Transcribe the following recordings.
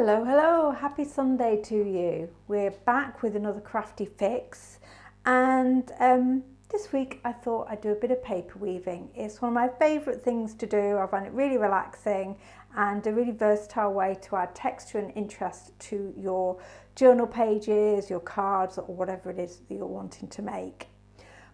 Hello, happy Sunday to you. We're back with another crafty fix, and this week I thought I'd do a bit of paper weaving. It's one of my favourite things to do. I find it really relaxing and a really versatile way to add texture and interest to your journal pages, your cards, or whatever it is that you're wanting to make.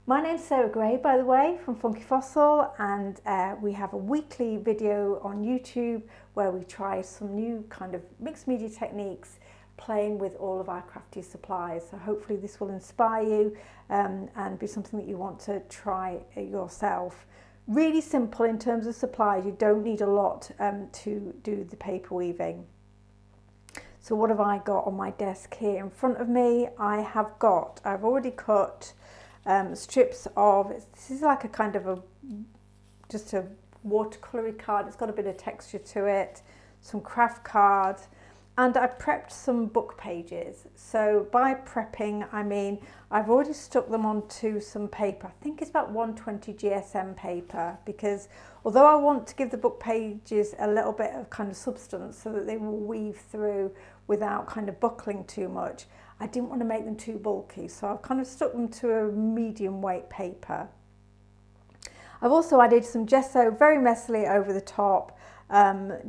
My name's Sarah Gray, by the way, from Funky Fossil, and we have a weekly video on YouTube where we try some new kind of mixed media techniques playing with all of our crafty supplies. So hopefully this will inspire you and be something that you want to try yourself. Really simple in terms of supplies. You don't need a lot to do the paper weaving. So what have I got on my desk here in front of me? I've already cut strips of, this is like a kind of just a watercolory card. It's got a bit of texture to it, some craft cards, and I prepped some book pages. So by prepping, I mean I've already stuck them onto some paper. I think it's about 120 GSM paper, because although I want to give the book pages a little bit of kind of substance so that they will weave through without kind of buckling too much, I didn't want to make them too bulky, so I've kind of stuck them to a medium weight paper. I've also added some gesso very messily over the top,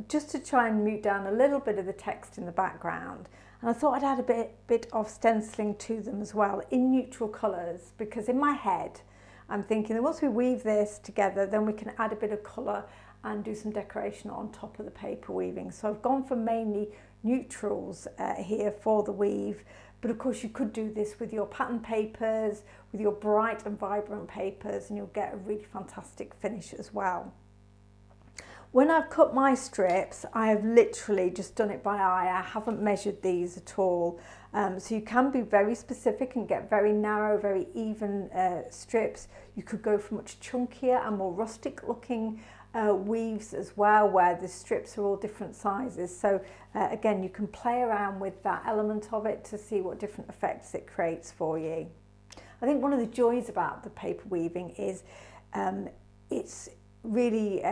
just to try and mute down a little bit of the text in the background. And I thought I'd add a bit of stenciling to them as well in neutral colours, because in my head I'm thinking that once we weave this together, then we can add a bit of colour and do some decoration on top of the paper weaving. So I've gone for mainly neutrals here for the weave. But of course you could do this with your pattern papers, with your bright and vibrant papers, and you'll get a really fantastic finish as well. When I've cut my strips, I have literally just done it by eye. I haven't measured these at all. So you can be very specific and get very narrow, very even strips. You could go for much chunkier and more rustic looking weaves as well, where the strips are all different sizes. So again, you can play around with that element of it to see what different effects it creates for you. I think one of the joys about the paper weaving is it's really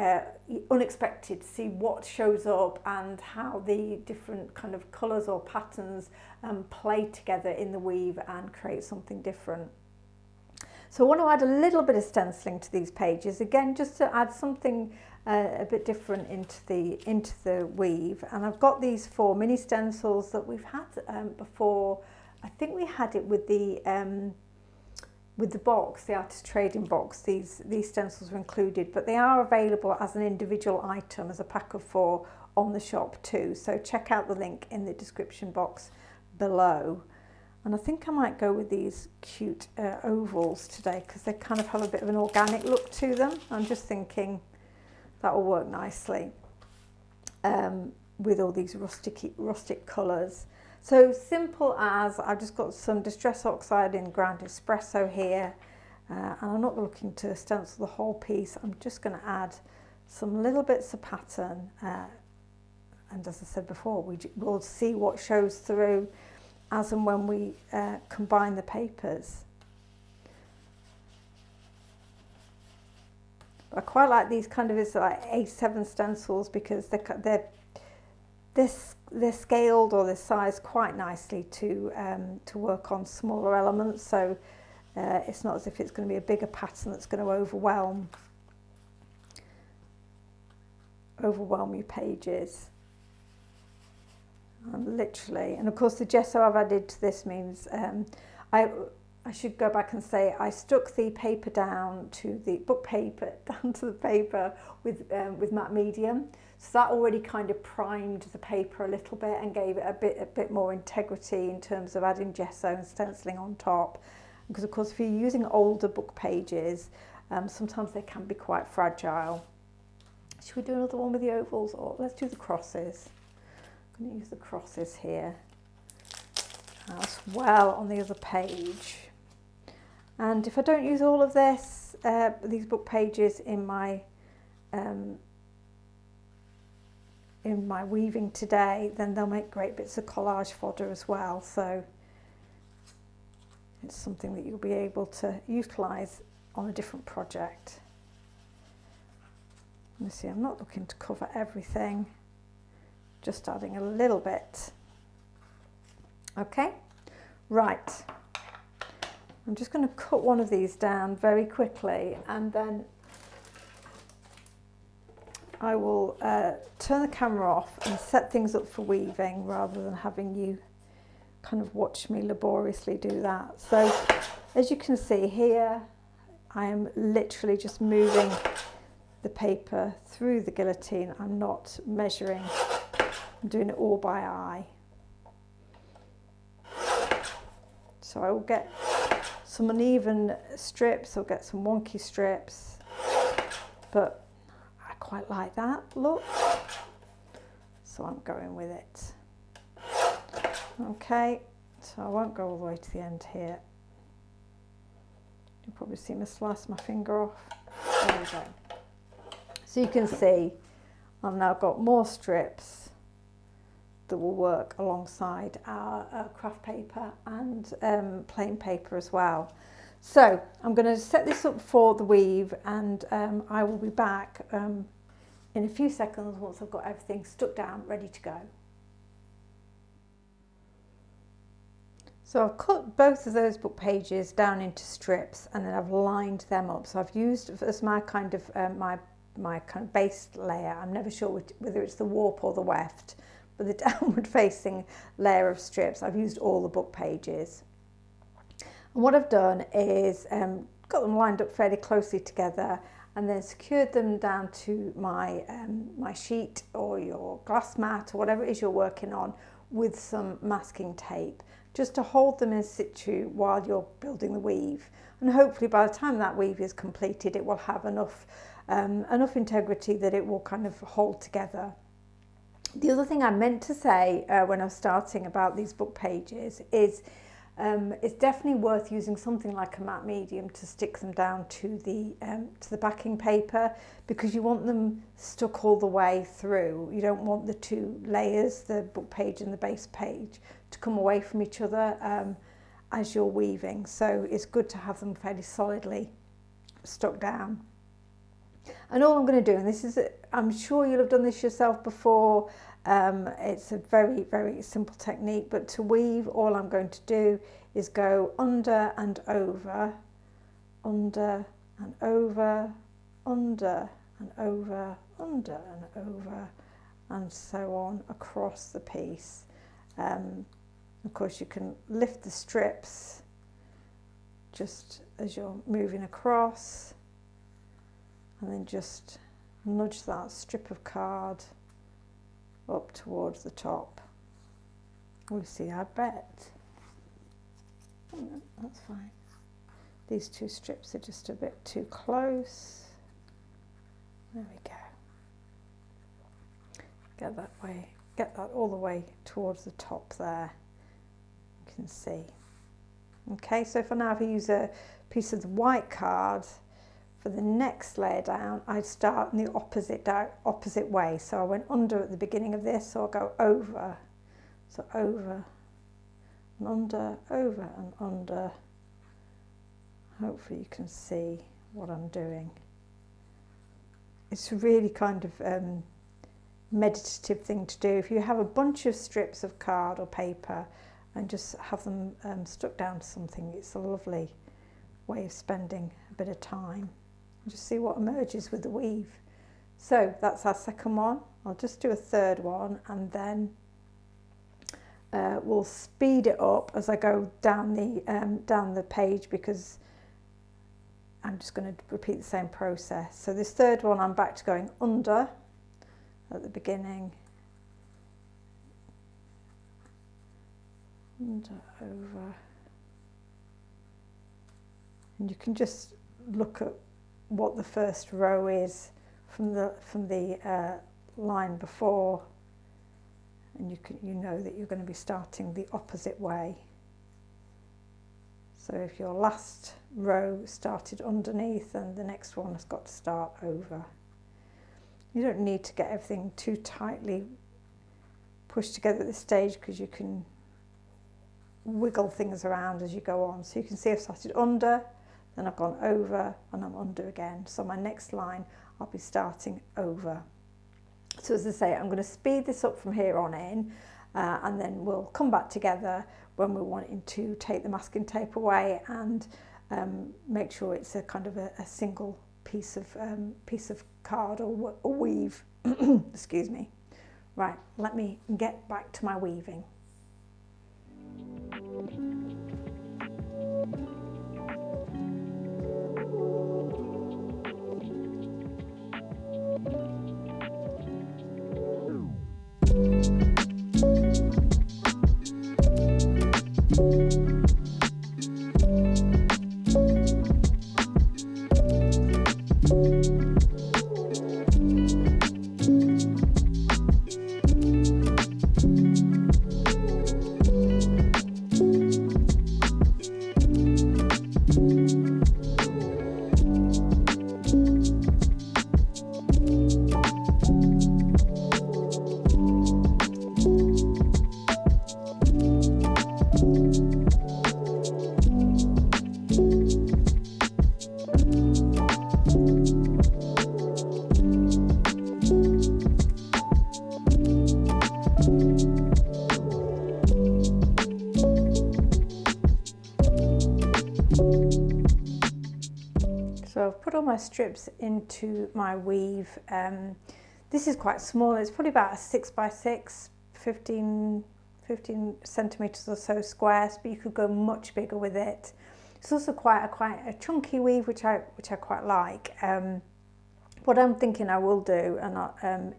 unexpected to see what shows up and how the different kind of colours or patterns play together in the weave and create something different. So I want to add a little bit of stenciling to these pages, again just to add something a bit different into the weave. And I've got these 4 mini stencils that we've had before. I think we had it with the box, the artist trading box. These stencils were included, but they are available as an individual item, as a pack of 4 on the shop too. So check out the link in the description box below. And I think I might go with these cute ovals today, because they kind of have a bit of an organic look to them. I'm just thinking that will work nicely with all these rustic colours. So simple as, I've just got some Distress Oxide in ground espresso here, and I'm not looking to stencil the whole piece. I'm just going to add some little bits of pattern, and as I said before, we'll see what shows through as and when we combine the papers. I quite like these kind of like A7 stencils, because they're scaled, or they're sized quite nicely to work on smaller elements. So it's not as if it's going to be a bigger pattern that's going to overwhelm your pages. Literally, and of course the gesso I've added to this means I should go back and say I stuck the paper down to the book paper with matte medium, so that already kind of primed the paper a little bit and gave it a bit more integrity in terms of adding gesso and stenciling on top. Because of course if you're using older book pages, sometimes they can be quite fragile. Should we do another one with the ovals, or let's do the crosses? I'm going to use the crosses here as well on the other page. And if I don't use all of this, these book pages in my weaving today, then they'll make great bits of collage fodder as well. So it's something that you'll be able to utilise on a different project. You see, I'm not looking to cover everything. just adding a little bit. Okay, right. I'm just going to cut one of these down very quickly, and then I will turn the camera off and set things up for weaving rather than having you kind of watch me laboriously do that. So as you can see here, I am literally just moving the paper through the guillotine. I'm not measuring, I'm doing it all by eye. So I will get some uneven strips, I'll get some wonky strips, but I quite like that look, so I'm going with it. Okay, so I won't go all the way to the end here. You'll probably see me slice my finger off. There we go. So you can see I've now got more strips that will work alongside our craft paper and plain paper as well. So I'm going to set this up for the weave, and I will be back in a few seconds once I've got everything stuck down, ready to go. So I've cut both of those book pages down into strips, and then I've lined them up. So I've used as my kind of my kind of base layer. I'm never sure whether it's the warp or the weft, but the downward facing layer of strips, I've used all the book pages. And what I've done is got them lined up fairly closely together, and then secured them down to my my sheet or your glass mat or whatever it is you're working on with some masking tape, just to hold them in situ while you're building the weave. And hopefully by the time that weave is completed, it will have enough integrity that it will kind of hold together. The other thing I meant to say when I was starting about these book pages is it's definitely worth using something like a matte medium to stick them down to the backing paper, because you want them stuck all the way through. You don't want the two layers, the book page and the base page, to come away from each other as you're weaving. So it's good to have them fairly solidly stuck down. And all I'm going to do, and this is, I'm sure you'll have done this yourself before, it's a very, very simple technique, but to weave, all I'm going to do is go under and over, under and over, under and over, under and over, and so on across the piece. Of course, you can lift the strips just as you're moving across, and then just nudge that strip of card up towards the top. We'll see, I bet. Oh, no, that's fine. These two strips are just a bit too close. There we go. Get that way, get that all the way towards the top there. You can see. Okay, so for now, if I use a piece of the white card, for the next layer down, I'd start in the opposite way. So I went under at the beginning of this, so I'll go over. So over and under, over and under. Hopefully you can see what I'm doing. It's a really kind of meditative thing to do. If you have a bunch of strips of card or paper and just have them stuck down to something, it's a lovely way of spending a bit of time. Just see what emerges with the weave. So that's our second one. I'll just do a third one, and then we'll speed it up as I go down the page, because I'm just going to repeat the same process. So this third one, I'm back to going under at the beginning, under, over, and you can just look at what the first row is from the line before, and you know that you're going to be starting the opposite way. So if your last row started underneath, then the next one has got to start over. You don't need to get everything too tightly pushed together at this stage, because you can wiggle things around as you go on. So you can see I've started under, then I've gone over, and I'm under again. So my next line, I'll be starting over. So as I say, I'm going to speed this up from here on in, and then we'll come back together when we're wanting to take the masking tape away and make sure it's a kind of a single piece of card or weave. Excuse me. Right, let me get back to my weaving. So I've put all my strips into my weave. This is quite small, it's probably about a 6 by 6, 15 centimetres or so squares, but you could go much bigger with it. It's also quite a chunky weave, which I quite like. What I'm thinking I will do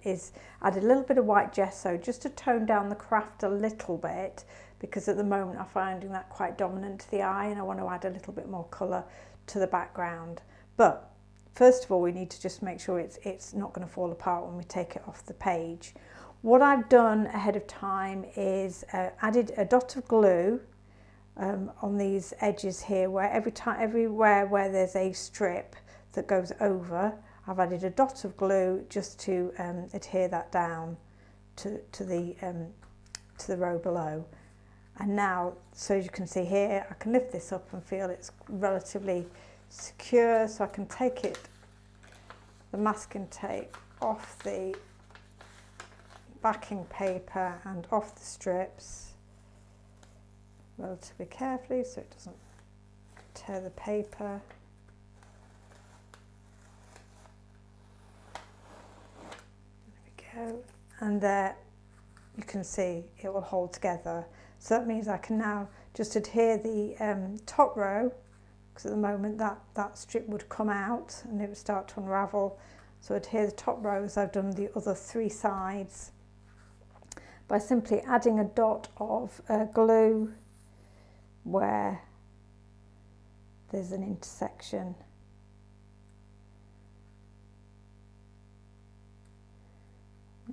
is add a little bit of white gesso just to tone down the craft a little bit, because at the moment I'm finding that quite dominant to the eye, and I want to add a little bit more colour to the background. But first of all, we need to just make sure it's not going to fall apart when we take it off the page. What I've done ahead of time is added a dot of glue on these edges here, where everywhere where there's a strip that goes over, I've added a dot of glue just to adhere that down to the row below. And now, so as you can see here, I can lift this up and feel it's relatively secure, so I can take the masking tape off the backing paper and off the strips relatively carefully so it doesn't tear the paper. There we go, and there you can see it will hold together. So that means I can now just adhere the top row, because at the moment that strip would come out and it would start to unravel. So adhere the top row as I've done the other 3 sides by simply adding a dot of glue where there's an intersection.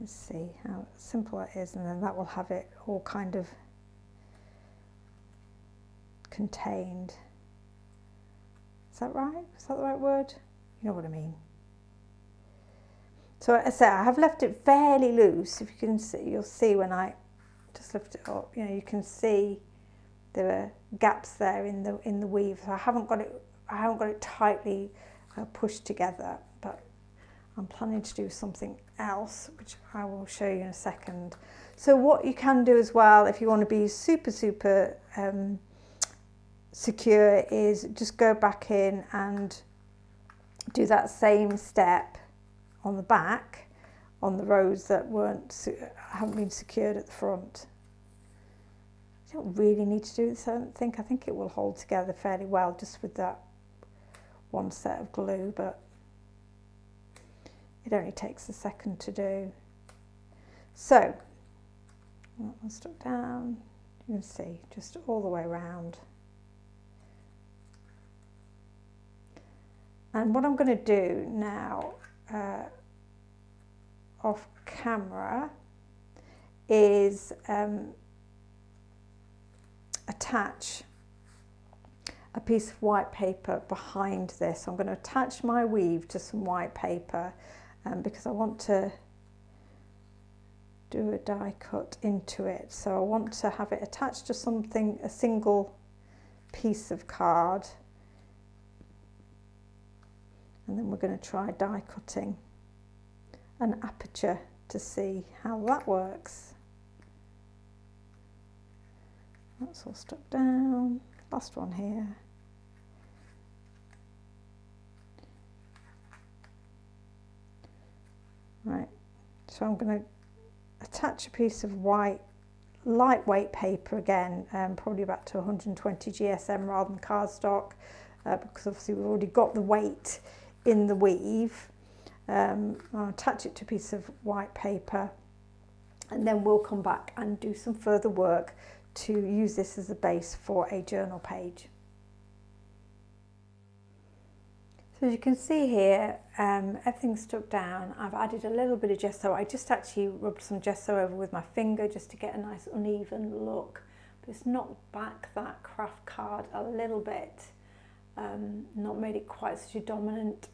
Let's see how simple that is, and then that will have it all kind of contained. Is that right? Is that the right word? You know what I mean. So as I say, I have left it fairly loose. If you can see, you'll see when I just lift it up, you know, you can see there are gaps there in the weave. So I haven't got it tightly pushed together, but I'm planning to do something else, which I will show you in a second. So what you can do as well, if you want to be super secure, is just go back in and do that same step on the back on the rows that haven't been secured at the front. You don't really need to do this, I don't think. I think it will hold together fairly well just with that one set of glue, but it only takes a second to do. So that one stuck down, you can see just all the way around. And what I'm going to do now off camera is attach a piece of white paper behind this. I'm going to attach my weave to some white paper because I want to do a die cut into it. So I want to have it attached to something, a single piece of card. And then we're going to try die cutting an aperture to see how that works. That's all stuck down. Last one here. Right, so I'm going to attach a piece of white lightweight paper again, probably about to 120 GSM rather than cardstock, because obviously we've already got the weight in the weave. I'll attach it to a piece of white paper, and then we'll come back and do some further work to use this as a base for a journal page. So as you can see here, everything's stuck down. I've added a little bit of gesso. I just actually rubbed some gesso over with my finger just to get a nice uneven look. But it's knocked back that craft card a little bit, not made it quite such a dominant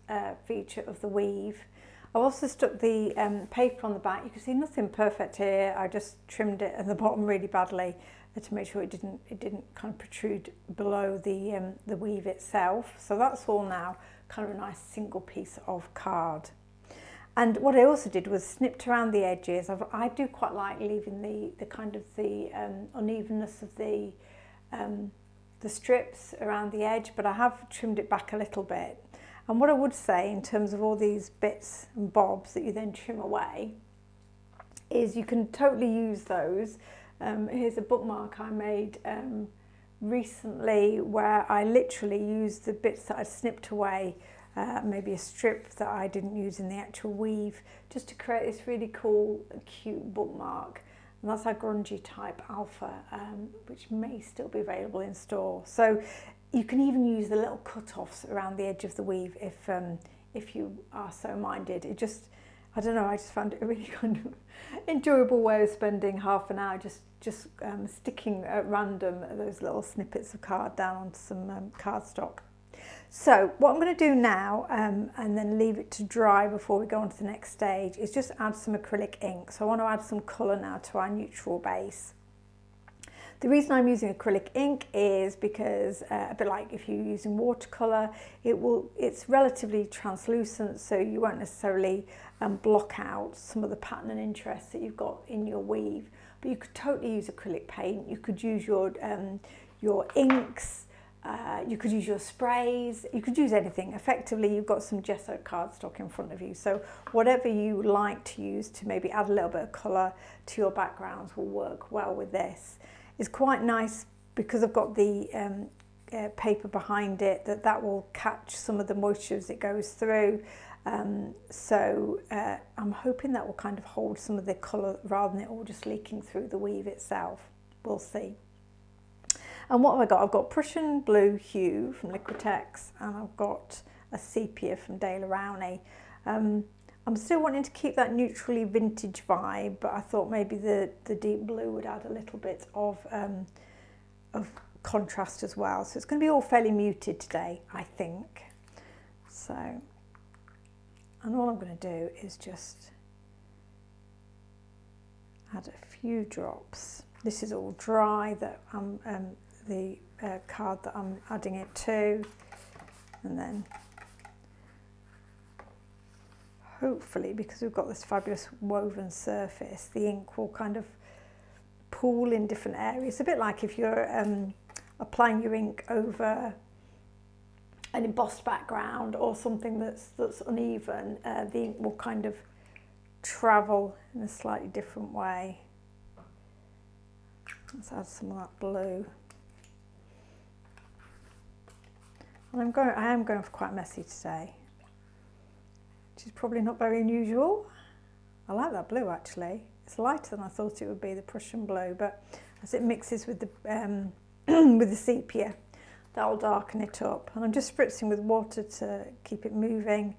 feature of the weave. I've also stuck the paper on the back. You can see nothing perfect here. I just trimmed it at the bottom really badly to make sure it didn't kind of protrude below the weave itself. So that's all now kind of a nice single piece of card. And what I also did was snipped around the edges. I do quite like leaving the kind of the unevenness of the strips around the edge, but I have trimmed it back a little bit. And what I would say in terms of all these bits and bobs that you then trim away is you can totally use those. Here's a bookmark I made recently where I literally used the bits that I snipped away, maybe a strip that I didn't use in the actual weave, just to create this really cool, cute bookmark. And that's our grungy type alpha, which may still be available in store. So you can even use the little cut-offs around the edge of the weave if you are so minded. It just, I don't know, I just found it a really kind of enjoyable way of spending half an hour just sticking at random those little snippets of card down onto some cardstock. So what I'm going to do now, and then leave it to dry before we go on to the next stage, is just add some acrylic ink. So I want to add some colour now to our neutral base. The reason I'm using acrylic ink is because, a bit like if you're using watercolour, it's relatively translucent, so you won't necessarily block out some of the pattern and interest that you've got in your weave. But you could totally use acrylic paint. You could use your inks. You could use your sprays. You could use anything. Effectively, you've got some gesso cardstock in front of you. So whatever you like to use to maybe add a little bit of colour to your backgrounds will work well with this. It's quite nice because I've got the paper behind it that will catch some of the moisture as it goes through. So I'm hoping that will kind of hold some of the colour rather than it all just leaking through the weave itself. We'll see. And what have I got? I've got Prussian Blue Hue from Liquitex, and I've got a Sepia from Dale Rowney. I'm still wanting to keep that neutrally vintage vibe, but I thought maybe the deep blue would add a little bit of contrast as well. So it's going to be all fairly muted today, I think. So, and all I'm going to do is just add a few drops. This is all dry, that I'm the card that I'm adding it to, and then hopefully, because we've got this fabulous woven surface, the ink will kind of pool in different areas. A bit like if you're applying your ink over an embossed background or something that's uneven, the ink will kind of travel in a slightly different way. Let's add some of that blue. And I am going for quite messy today, which is probably not very unusual. I like that blue actually. It's lighter than I thought it would be, the Prussian blue, but as it mixes with the with the sepia, that'll darken it up. And I'm just spritzing with water to keep it moving.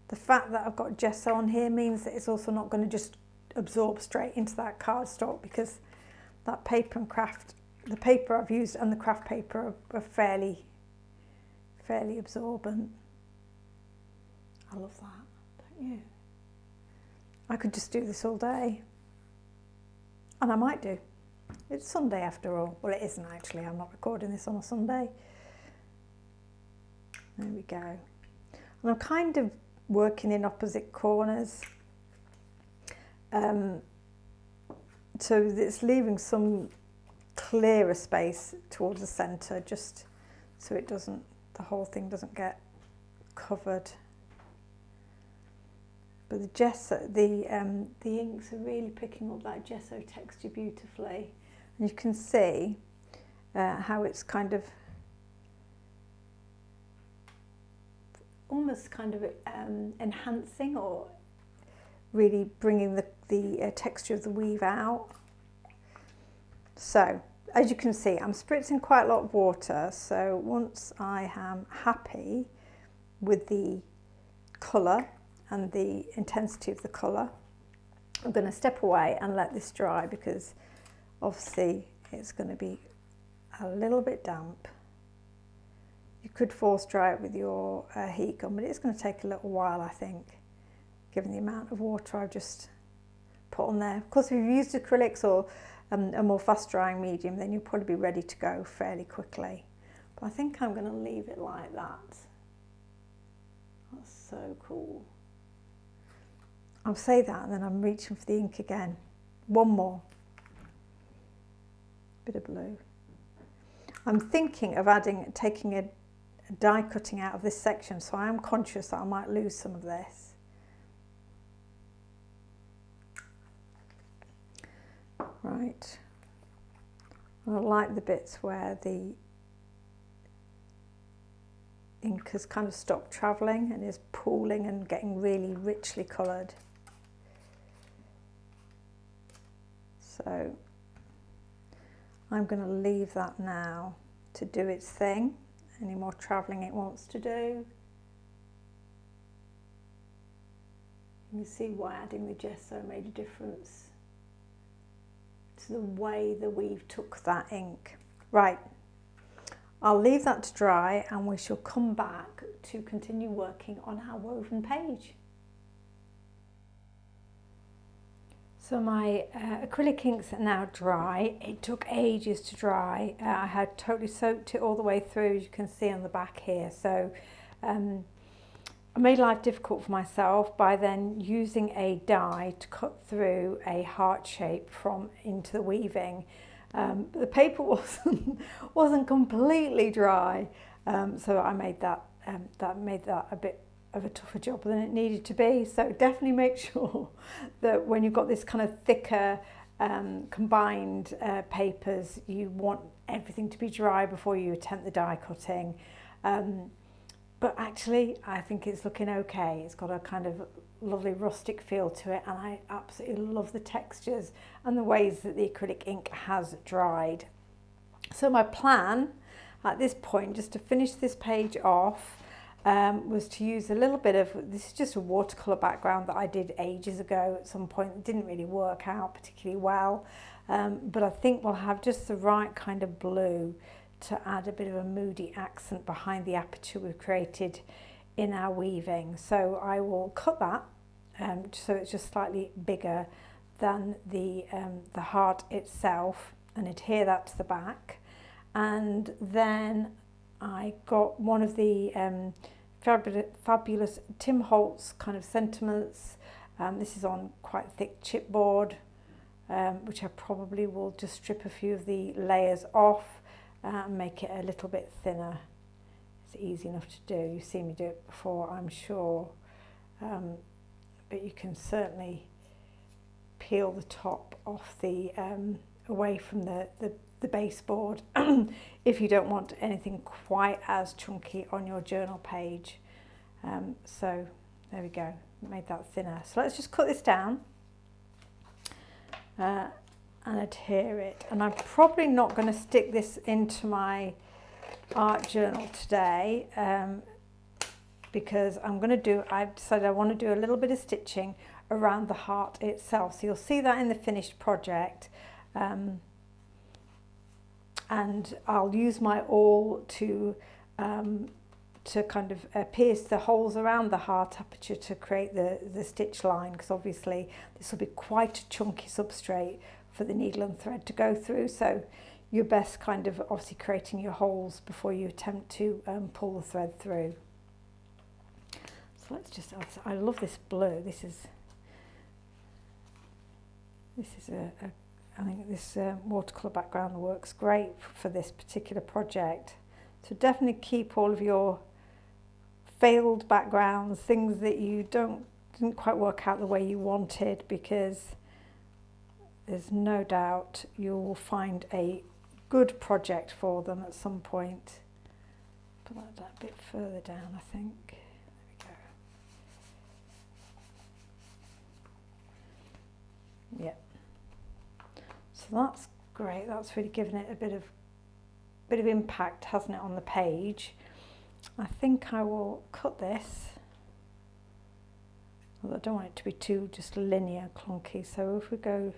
The fact that I've got gesso on here means that it's also not going to just absorb straight into that cardstock, because that paper and craft, the paper I've used and the craft paper are fairly absorbent. I love that, don't you? I could just do this all day, and I might do. It's Sunday after all. Well, it isn't actually. I'm not recording this on a Sunday. There we go. And I'm kind of working in opposite corners. So it's leaving some clearer space towards the centre, just so it doesn't, the whole thing doesn't get covered. But the gesso, the inks are really picking up that gesso texture beautifully, and you can see how it's kind of almost kind of enhancing or really bringing the texture of the weave out. So as you can see, I'm spritzing quite a lot of water, so once I am happy with the colour and the intensity of the colour, I'm going to step away and let this dry, because obviously it's going to be a little bit damp. You could force dry it with your heat gun, but it's going to take a little while, I think, given the amount of water I've just put on there. Of course, if you've used acrylics or a more fast drying medium, then you'll probably be ready to go fairly quickly. But I think I'm going to leave it like that. That's so cool. I'll say that and then I'm reaching for the ink again. One more. Bit of blue. I'm thinking of taking a die cutting out of this section, so I am conscious that I might lose some of this. Right. I like the bits where the ink has kind of stopped travelling and is pooling and getting really richly coloured. So I'm going to leave that now to do its thing. Any more travelling it wants to do. You can see why adding the gesso made a difference to the way the weave took that ink. Right, I'll leave that to dry and we shall come back to continue working on our woven page. So my acrylic inks are now dry. It took ages to dry. I had totally soaked it all the way through, as you can see on the back here. So I made life difficult for myself by then using a die to cut through a heart shape from into the weaving. But the paper wasn't completely dry, so I made that a bit of a tougher job than it needed to be. So definitely make sure that when you've got this kind of thicker combined papers, you want everything to be dry before you attempt the die cutting. But actually I think it's looking okay. It's got a kind of lovely rustic feel to it, and I absolutely love the textures and the ways that the acrylic ink has dried. So my plan at this point, just to finish this page off, was to use a little bit of, this is just a watercolour background that I did ages ago at some point. It didn't really work out particularly well, but I think we'll have just the right kind of blue to add a bit of a moody accent behind the aperture we've created in our weaving. So I will cut that so it's just slightly bigger than the heart itself, and adhere that to the back. And then I got one of the fabulous Tim Holtz kind of sentiments. This is on quite thick chipboard, which I probably will just strip a few of the layers off and make it a little bit thinner. It's easy enough to do. You've seen me do it before, I'm sure. But you can certainly peel the top off the away from the baseboard if you don't want anything quite as chunky on your journal page. So there we go, made that thinner. So let's just cut this down and adhere it. And I'm probably not going to stick this into my art journal today because I've decided I want to do a little bit of stitching around the heart itself. So you'll see that in the finished project. And I'll use my awl to kind of pierce the holes around the heart aperture to create the stitch line, because obviously this will be quite a chunky substrate for the needle and thread to go through. So you're best kind of obviously creating your holes before you attempt to pull the thread through. So let's just, I love this blue. This is This is I think this watercolour background works great for this particular project. So definitely keep all of your failed backgrounds, things that you didn't quite work out the way you wanted, because there's no doubt you will find a good project for them at some point. Put that a bit further down, I think. There we go. Yeah. So that's great. That's really given it a bit of impact, hasn't it, on the page? I think I will cut this. Although I don't want it to be too just linear, clunky. So if we go,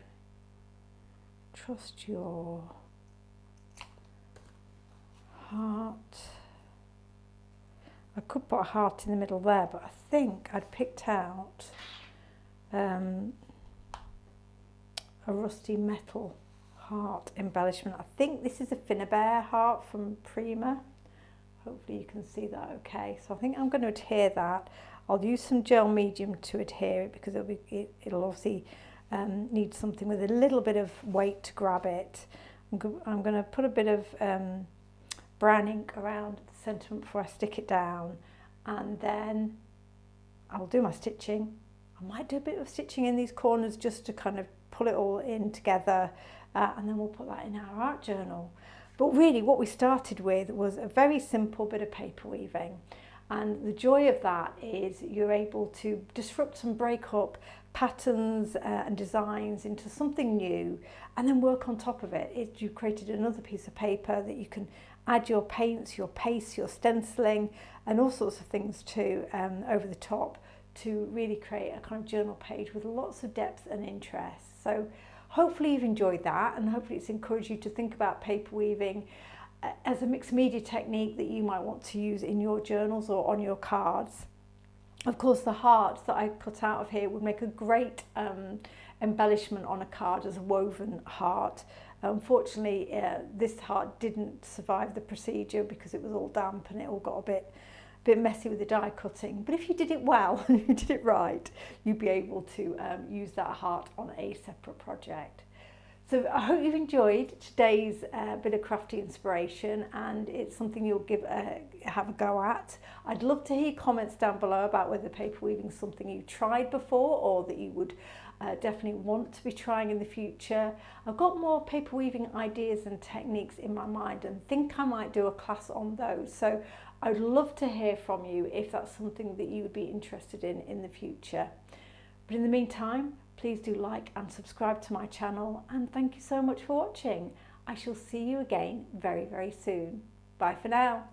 trust your heart. I could put a heart in the middle there, but I think I'd picked out a rusty metal heart embellishment. I think this is a Finnabair heart from Prima. Hopefully you can see that okay. So I think I'm going to adhere that. I'll use some gel medium to adhere it, because it'll obviously need something with a little bit of weight to grab it. I'm going to put a bit of brown ink around the centre before I stick it down, and then I'll do my stitching. I might do a bit of stitching in these corners just to kind of pull it all in together, and then we'll put that in our art journal. But really what we started with was a very simple bit of paper weaving, and the joy of that is you're able to disrupt and break up patterns and designs into something new, and then work on top of it. You've created another piece of paper that you can add your paints, your paste, your stenciling and all sorts of things to over the top, to really create a kind of journal page with lots of depth and interest. So hopefully you've enjoyed that, and hopefully it's encouraged you to think about paper weaving as a mixed media technique that you might want to use in your journals or on your cards. Of course, the heart that I cut out of here would make a great embellishment on a card as a woven heart. Unfortunately, this heart didn't survive the procedure because it was all damp and it all got a bit messy with the die cutting. But if you did it well and you did it right, you'd be able to use that heart on a separate project. So I hope you've enjoyed today's bit of crafty inspiration, and it's something you'll have a go at. I'd love to hear comments down below about whether paper weaving is something you tried before or that you would definitely want to be trying in the future. I've got more paper weaving ideas and techniques in my mind and think I might do a class on those. So I'd love to hear from you if that's something that you would be interested in the future. But in the meantime, please do like and subscribe to my channel, and thank you so much for watching. I shall see you again very, very soon. Bye for now.